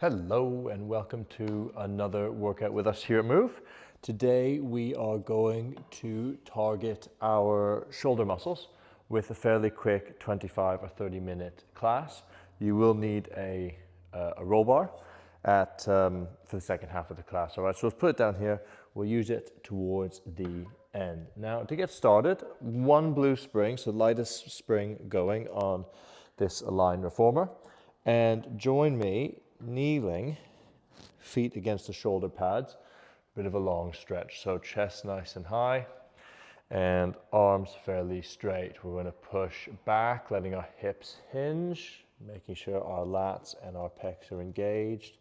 Hello and welcome to another workout with us here at Move. Today we are going to target our shoulder muscles with a fairly quick 25 or 30 minute class. You will need a roll bar for the second half of the class. All right, so let's put it down here. We'll use it towards the end. Now to get started, one blue spring, so lightest spring going on this Align Reformer, and join me kneeling, feet against the shoulder pads, bit of a long stretch. So chest nice and high and arms fairly straight. We're going to push back, letting our hips hinge, making sure our lats and our pecs are engaged,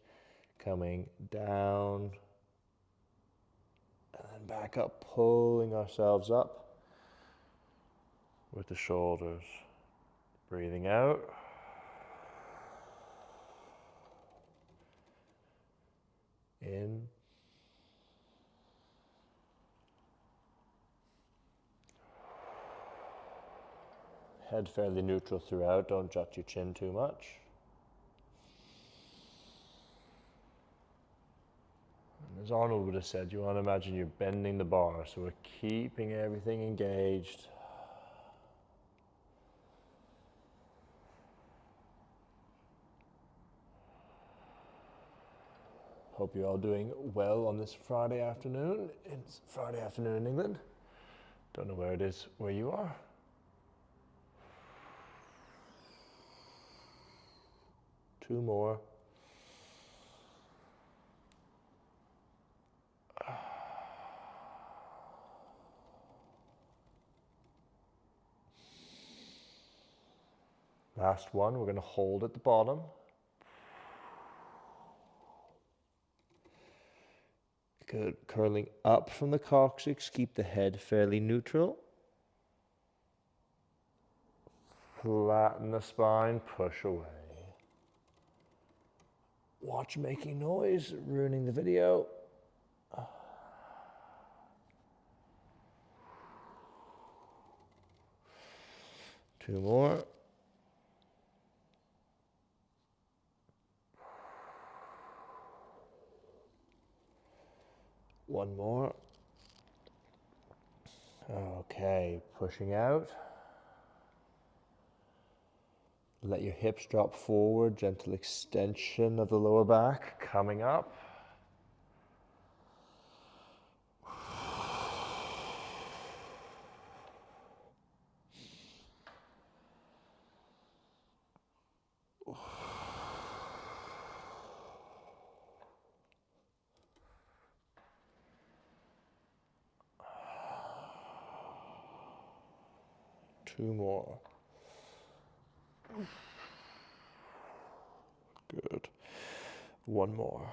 coming down and then back up, pulling ourselves up with the shoulders. Breathing out. In. Head fairly neutral throughout, don't jut your chin too much. And as Arnold would have said, you want to imagine you're bending the bar, so we're keeping everything engaged. Hope you're all doing well on this Friday afternoon. It's Friday afternoon in England. Don't know where it is where you are. Two more. Last one, we're going to hold at the bottom. Good, curling up from the coccyx, keep the head fairly neutral. Flatten the spine, push away. Watch making noise, ruining the video. Two more. One more. Okay, pushing out. Let your hips drop forward, gentle extension of the lower back, coming up. Two more. Good. One more.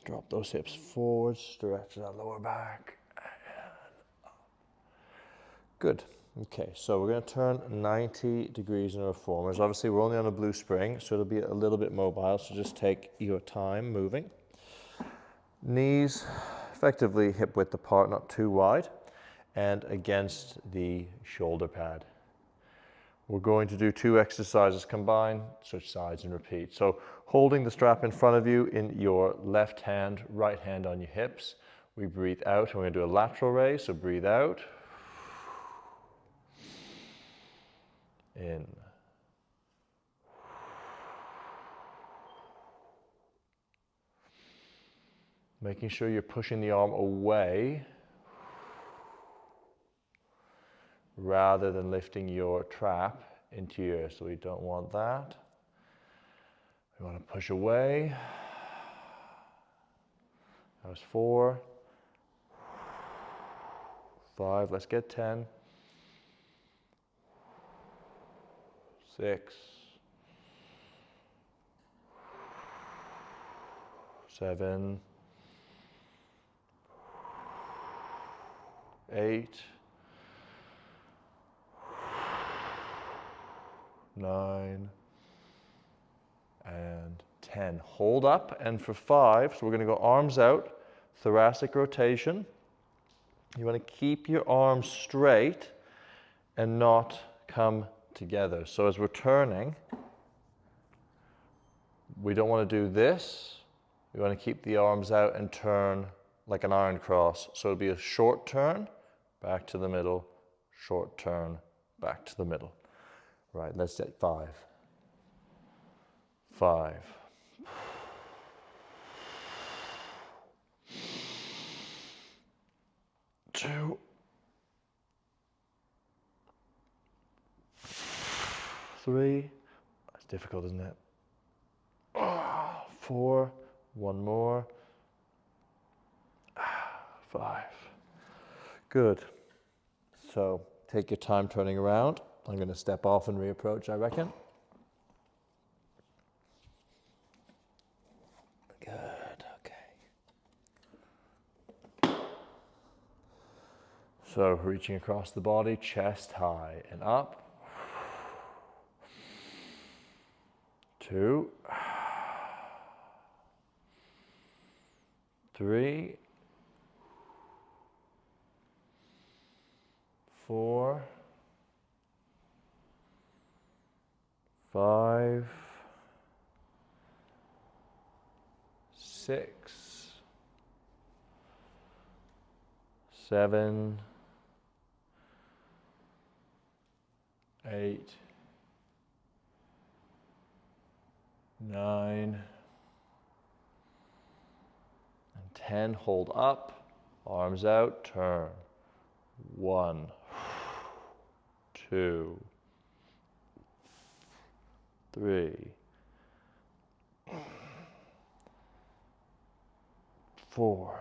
Drop those hips forward, stretch that lower back. Good. Okay, so we're going to turn 90 degrees in our reformers. Obviously, we're only on a blue spring, so it'll be a little bit mobile, so just take your time moving. Knees effectively hip width apart, not too wide, and against the shoulder pad. We're going to do two exercises combined, switch sides and repeat. So holding the strap in front of you in your left hand, right hand on your hips. We breathe out, and we're going to do a lateral raise, so breathe out. In. Making sure you're pushing the arm away rather than lifting your trap into your ear, so we don't want that. We want to push away. That was 4. 5, let's get 10. 6. 7. 8. 9. And 10. Hold up, and for 5, so we're going to go arms out, thoracic rotation. You want to keep your arms straight and not come together. So as we're turning, We don't want to do this. We want to keep the arms out and turn like an iron cross. So it'll be a short turn, back to the middle, short turn, back to the middle. Right, let's take 5. 5. 2. 3. That's difficult, isn't it? 4. One more. 5. Good. So take your time turning around. I'm going to step off and reapproach, I reckon. Good, okay. So reaching across the body, chest high and up. 2. 3. 4. 5. 6. 7. 8. 9. And 10. Hold up. Arms out. Turn. 1. 2. 3. 4.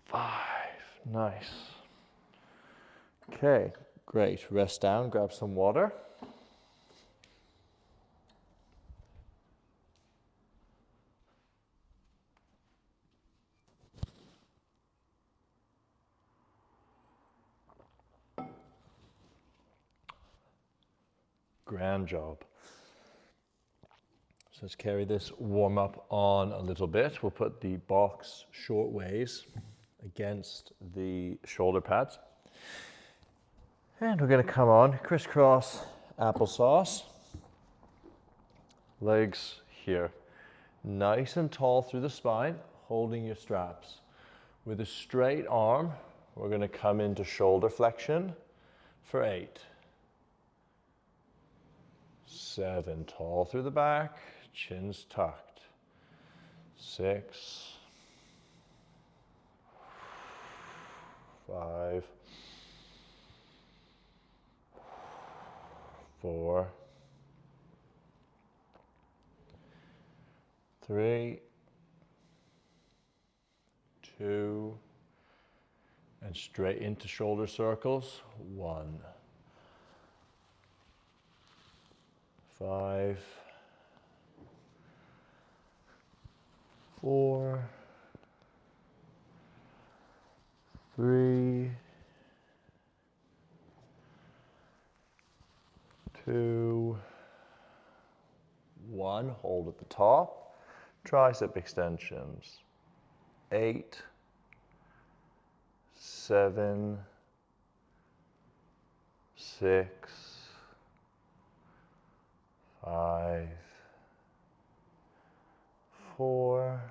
5. Nice. Okay, great. Rest down, grab some water. Grand job. So let's carry this warm up on a little bit. We'll put the box short ways against the shoulder pads. And we're going to come on crisscross applesauce. Legs here. Nice and tall through the spine, holding your straps. With a straight arm, we're going to come into shoulder flexion for 8. 7, tall through the back, chin's tucked. 6. 5. 4. 3. 2. And straight into shoulder circles. 1. 5. 4. 3. 2. 1. Hold at the top. Tricep extensions. 8. 7. 6. 5. 4.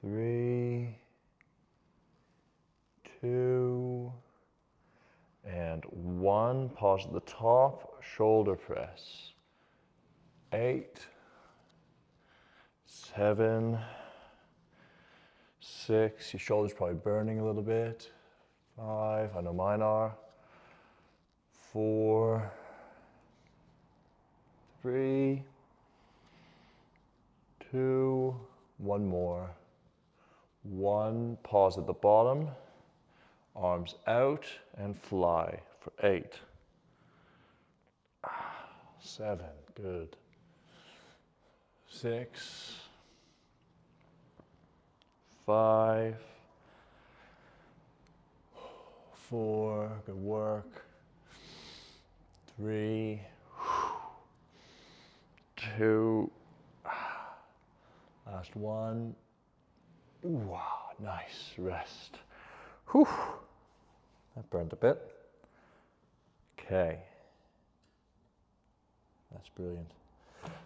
3. 2. And 1. Pause at the top. Shoulder press. 8. 7. 6. Your shoulder's probably burning a little bit. 5. I know mine are. 4. 3. 2. 1 more. 1. Pause at the bottom. Arms out and fly for 8. 7. Good. 6. 5. 4. Good work. 3. 2. Last 1. Wow, nice rest. Whew. That burned a bit. Okay. That's brilliant.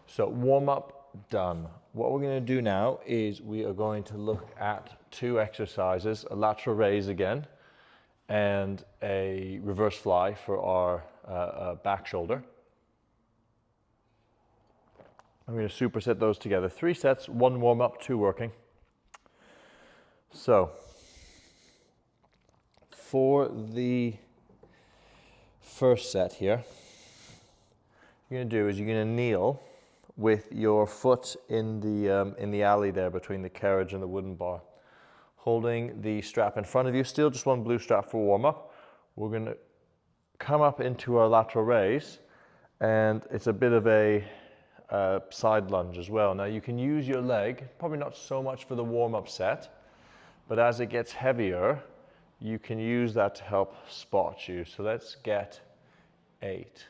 So warm up done. What we're going to do now is we are going to look at two exercises, a lateral raise again, and a reverse fly for our back shoulder. I'm going to superset those together. 3 sets, 1 warm up, 2 working. So for the first set here, what you're going to do is you're going to kneel with your foot in the alley there between the carriage and the wooden bar, holding the strap in front of you. Still just one blue strap for warm up. We're going to come up into our lateral raise, and it's a bit of a side lunge as well. Now you can use your leg, probably not so much for the warm up set, but as it gets heavier, you can use that to help spot you. So let's get 8,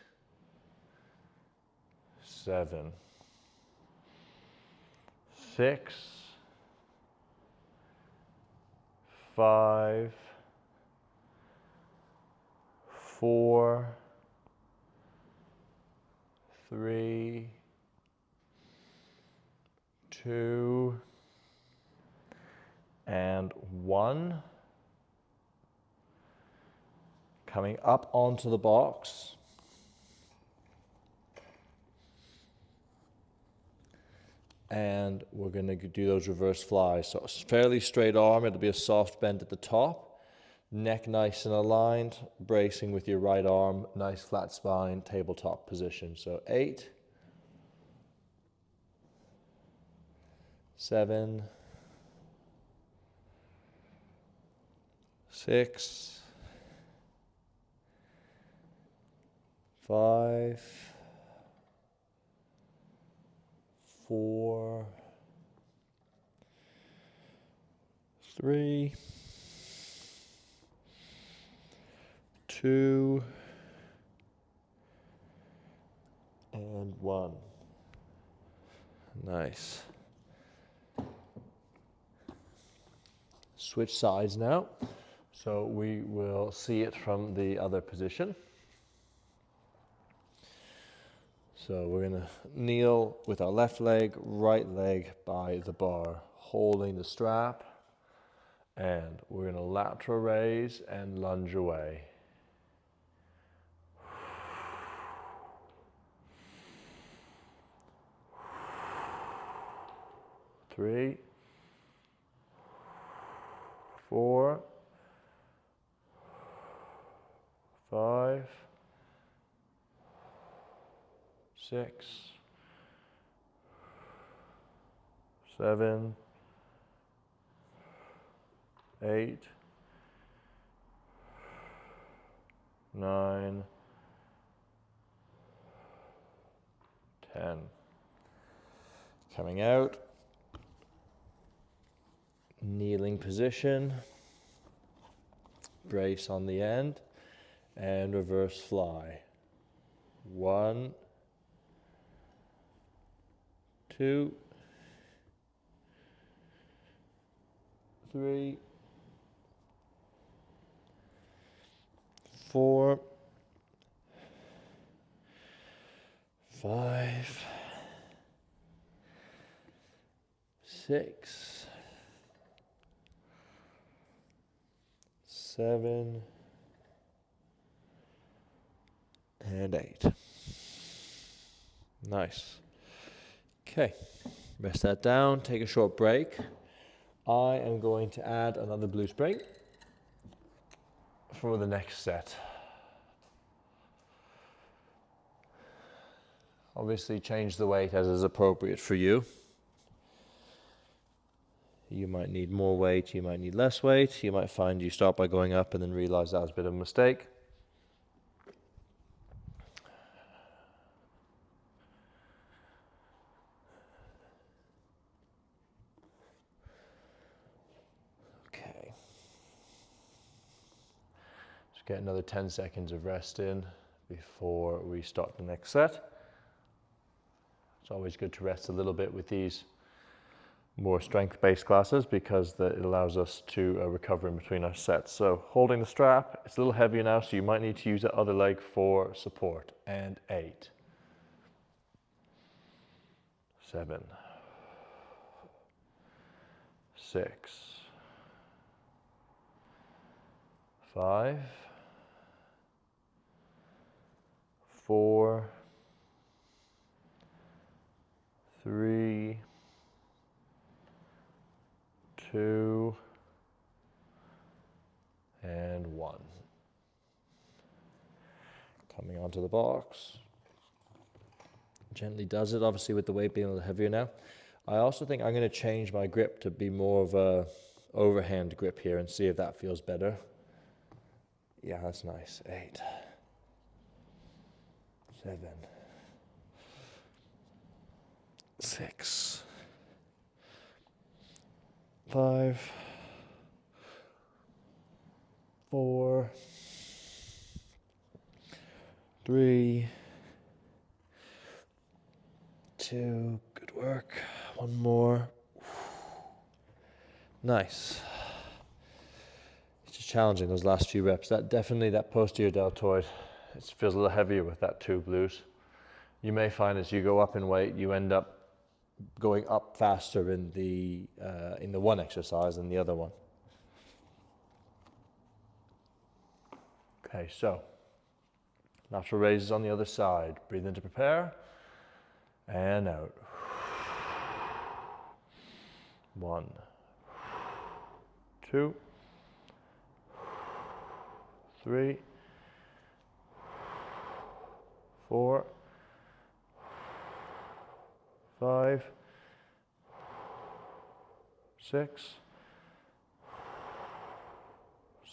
7, 6, 5, 4, 3, 2, and 1. Coming up onto the box. And we're going to do those reverse flies. So it's fairly straight arm, it'll be a soft bend at the top. Neck nice and aligned, bracing with your right arm, nice flat spine, tabletop position. So 8, 7, 6, 5, 4, 3, 2, and 1. Nice. Switch sides now. So we will see it from the other position. So we're going to kneel with our left leg, right leg by the bar, holding the strap, and we're going to lateral raise and lunge away. 3, 4, 5, 6, 7, 8, 9, 10. Coming out, kneeling position, brace on the end, and reverse fly. 1, 2, 3, 4, 5, 6, 7, and 8. Nice. Okay, rest that down, take a short break. I am going to add another blue spring for the next set. Obviously change the weight as is appropriate for you. You might need more weight, you might need less weight, you might find you start by going up and then realize that was a bit of a mistake. Okay. Just get another 10 seconds of rest in before we start the next set. It's always good to rest a little bit with these more strength-based classes because it allows us to recover in between our sets. So holding the strap, it's a little heavier now, so you might need to use the other leg for support. And 8, 7, 6, 5, 4, 3, 2, and 1. Coming onto the box. Gently does it, obviously with the weight being a little heavier now. I also think I'm going to change my grip to be more of a overhand grip here and see if that feels better. Yeah, that's nice. 8, 7, 6, 5, 4, 3, 2, good work. One more. Nice. It's just challenging those last few reps. That posterior deltoid, it feels a little heavier with that 2 blues. You may find as you go up in weight, you end up going up faster in the one exercise than the other one. Okay, so lateral raises on the other side. Breathe in to prepare, and out. 1, 2, 3, 4, 5, 6,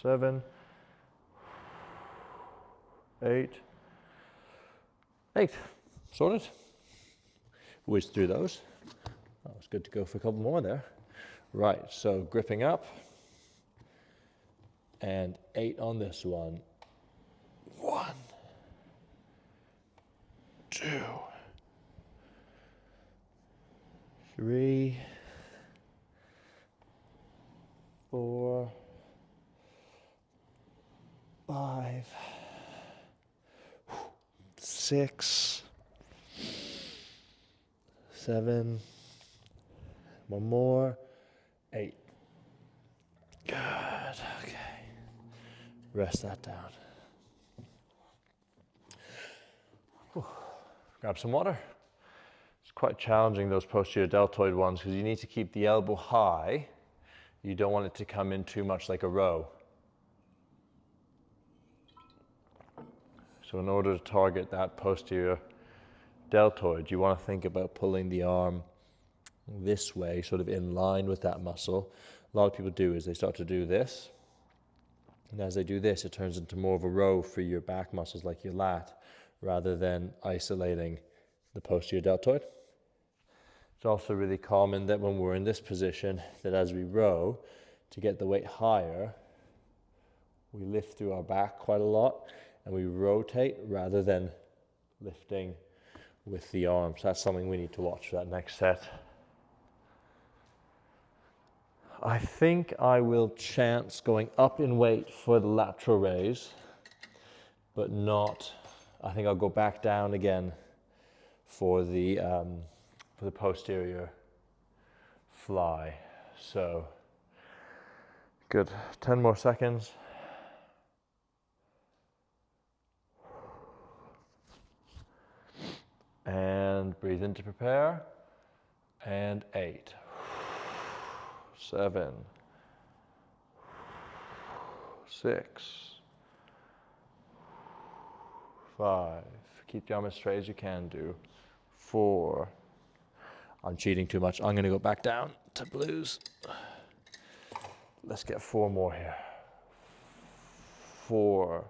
7, 8. Sorted. Whizzed through those. That was good to go for a couple more there. Right, so gripping up. And 8 on this one. 1, 2, 3, 4, 5, 6, 7, one more, 8. Good, okay. Rest that down. Whew. Grab some water. It's quite challenging, those posterior deltoid ones, because you need to keep the elbow high. You don't want it to come in too much like a row. So in order to target that posterior deltoid, you want to think about pulling the arm this way, sort of in line with that muscle. A lot of people do is they start to do this. And as they do this, it turns into more of a row for your back muscles like your lat, rather than isolating the posterior deltoid. It's also really common that when we're in this position, that as we row, to get the weight higher, we lift through our back quite a lot, and we rotate rather than lifting with the arms. That's something we need to watch for that next set. I think I will chance going up in weight for the lateral raise, but not, I think I'll go back down again for the posterior fly. So, good, 10 more seconds. And breathe in to prepare. And 8, 7, 6, 5. Keep the arm as straight as you can do. 4. I'm cheating too much. I'm going to go back down to blues. Let's get 4 more here. 4,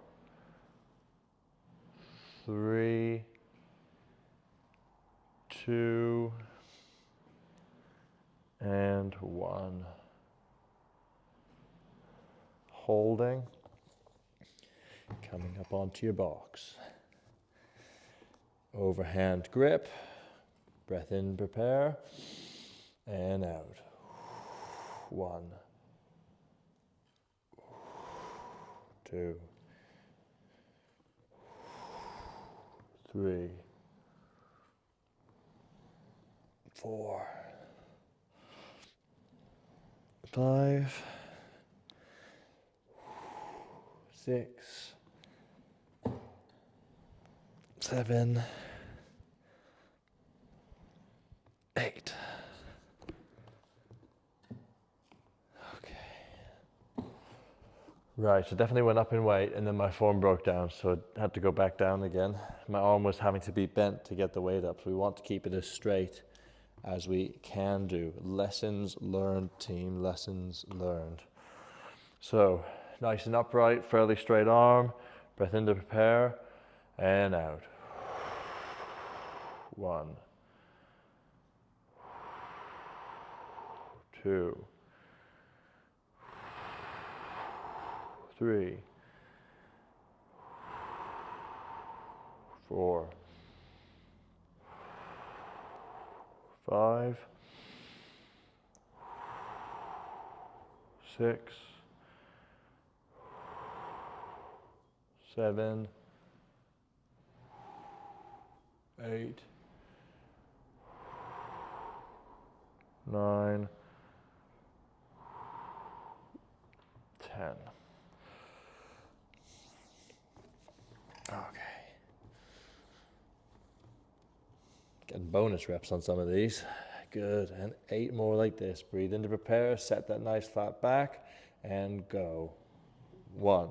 3, 2, and 1. Holding. Coming up onto your box. Overhand grip. Breath in, prepare. And out. 1, 2, 3, 4, 5, 6, 7, 8. Okay. Right, so definitely went up in weight and then my form broke down, so I had to go back down again. My arm was having to be bent to get the weight up, so we want to keep it as straight as we can do. Lessons learned, team, lessons learned. So, nice and upright, fairly straight arm, breath in to prepare, and out. 1, 2, 3, 4, 5, 6, 7, 8, 9, 10. Okay. Getting bonus reps on some of these. Good, and 8 more like this. Breathe in to prepare, set that nice flat back, and go. 1,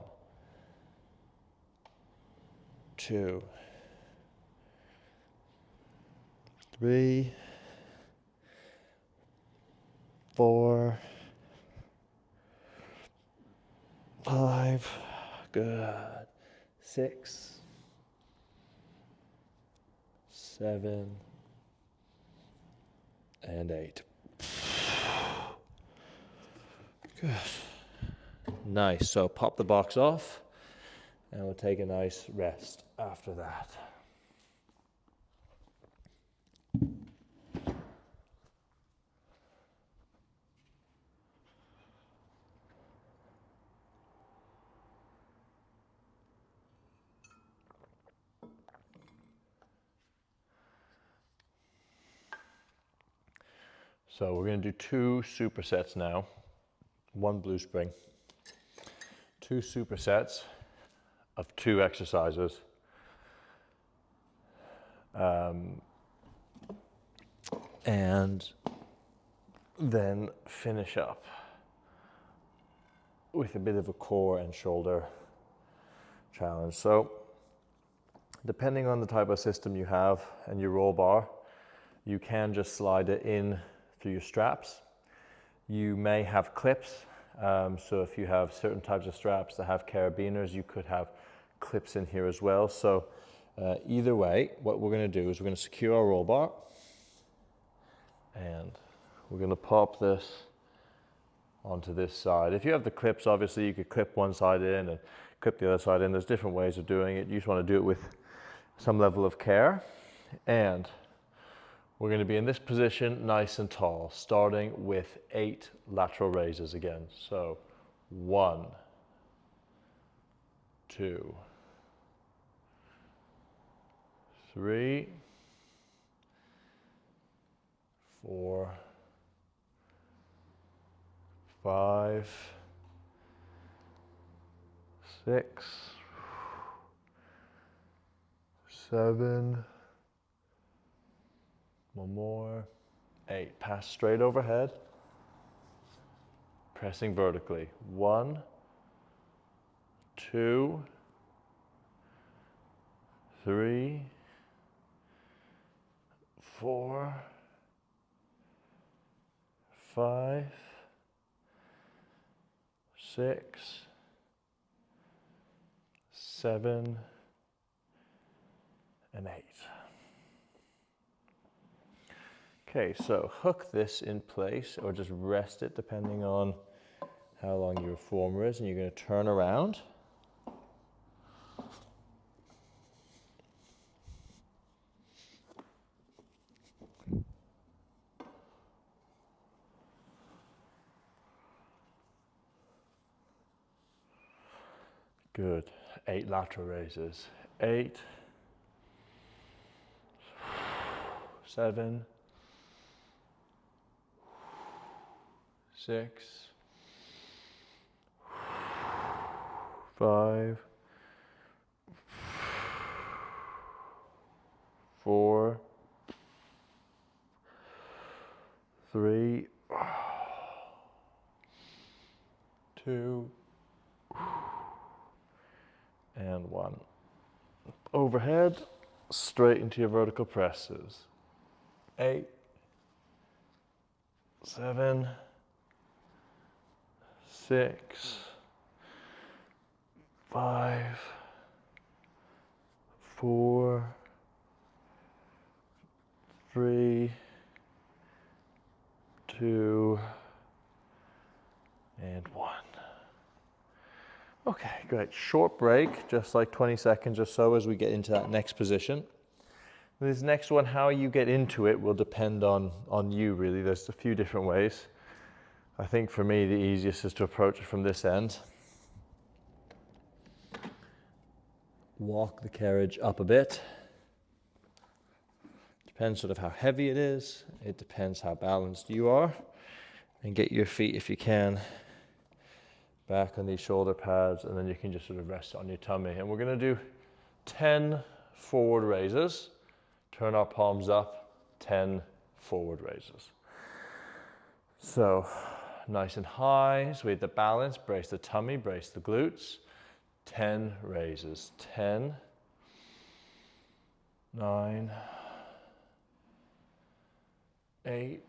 2, 3, 4, 5, good, 6, 7, and 8. Good. Nice, so pop the box off, and we'll take a nice rest after that. So we're going to do 2 supersets now, 1 blue spring, 2 supersets of 2 exercises. And then finish up with a bit of a core and shoulder challenge. So depending on the type of system you have and your roll bar, you can just slide it in through your straps. You may have clips. So if you have certain types of straps that have carabiners, you could have clips in here as well. So either way, what we're going to do is we're going to secure our roll bar, and we're going to pop this onto this side. If you have the clips, obviously you could clip one side in and clip the other side in. There's different ways of doing it. You just want to do it with some level of care. And we're going to be in this position nice and tall, starting with 8 lateral raises again. So 1, 2, 3, 4, 5, 6, 7, 1 more, 8. Pass straight overhead, pressing vertically. 1, 2, 3, 4, 5, 6, 7, and 8. Okay, so hook this in place or just rest it depending on how long your reformer is, and you're going to turn around. Good. 8 lateral raises. 8, 7, 6, 5, 4, 3, 2, and 1. Overhead, straight into your vertical presses. 8, 7, 6, 5, 4, 3, 2, and 1. Okay, great. Short break, just like 20 seconds or so as we get into that next position. This next one, how you get into it will depend on you really. There's a few different ways. I think for me the easiest is to approach it from this end. Walk the carriage up a bit. Depends sort of how heavy it is. It depends how balanced you are. And get your feet, if you can, back on these shoulder pads, and then you can just sort of rest on your tummy. And we're going to do 10 forward raises. Turn our palms up, 10 forward raises. So nice and high, so we have the balance, brace the tummy, brace the glutes. 10 raises. 10, 9, 8,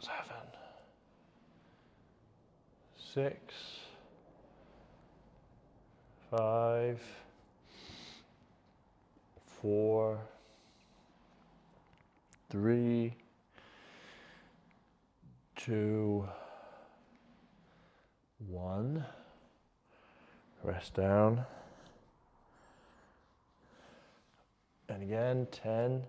7, 6, 5, 4, 3, 2, 1. Rest down. And again, 10,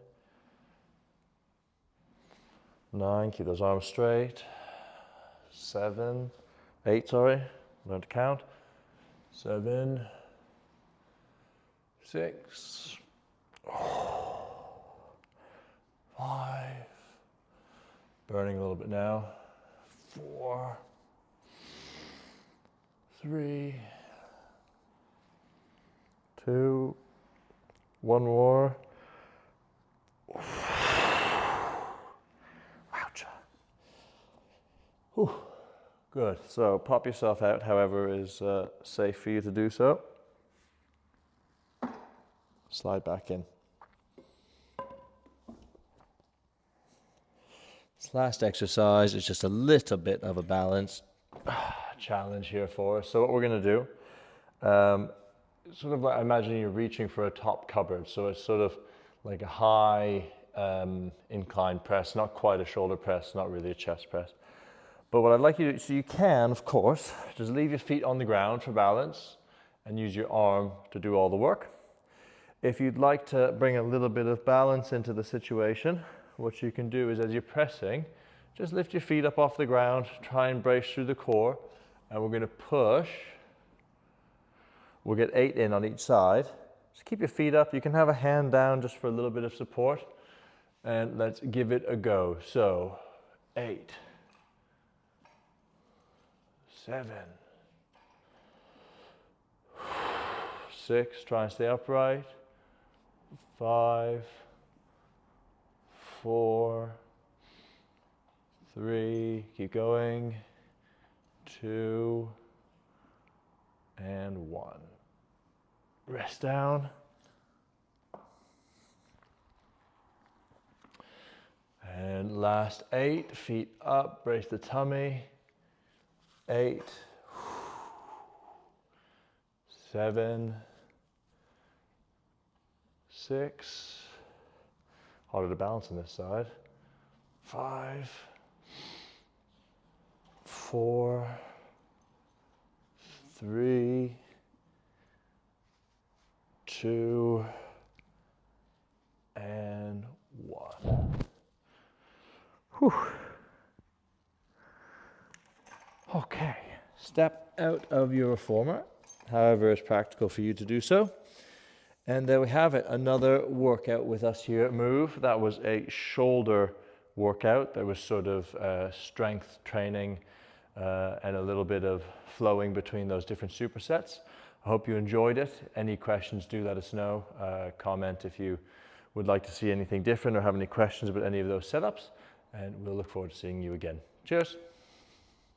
9, keep those arms straight. 7, 8, sorry, learn to count. 7, 6, 5, burning a little bit now. 4, 3, 2, one more. Ouch. Whew. Good. So pop yourself out, however is safe for you to do so. Slide back in. This last exercise is just a little bit of a balance challenge here for us. So what we're going to do, sort of like imagine you're reaching for a top cupboard. So it's sort of like a high incline press, not quite a shoulder press, not really a chest press. But what I'd like you to do, so you can, of course, just leave your feet on the ground for balance and use your arm to do all the work. If you'd like to bring a little bit of balance into the situation, what you can do is as you're pressing, just lift your feet up off the ground, try and brace through the core, and we're going to push. We'll get 8 in on each side. Just keep your feet up. You can have a hand down just for a little bit of support, and let's give it a go. So 8, 7, 6, try and stay upright. 5, 4, 3, keep going. 2, and 1. Rest down. And last 8, feet up, brace the tummy. 8, 7, 6, harder to balance on this side. 5, 4, 3, 2, and 1. Whew. Okay, step out of your reformer, however it's practical for you to do so. And there we have it, another workout with us here at Move. That was a shoulder workout. There was sort of strength training and a little bit of flowing between those different supersets. I hope you enjoyed it. Any questions, do let us know. Comment if you would like to see anything different or have any questions about any of those setups, and we'll look forward to seeing you again. Cheers.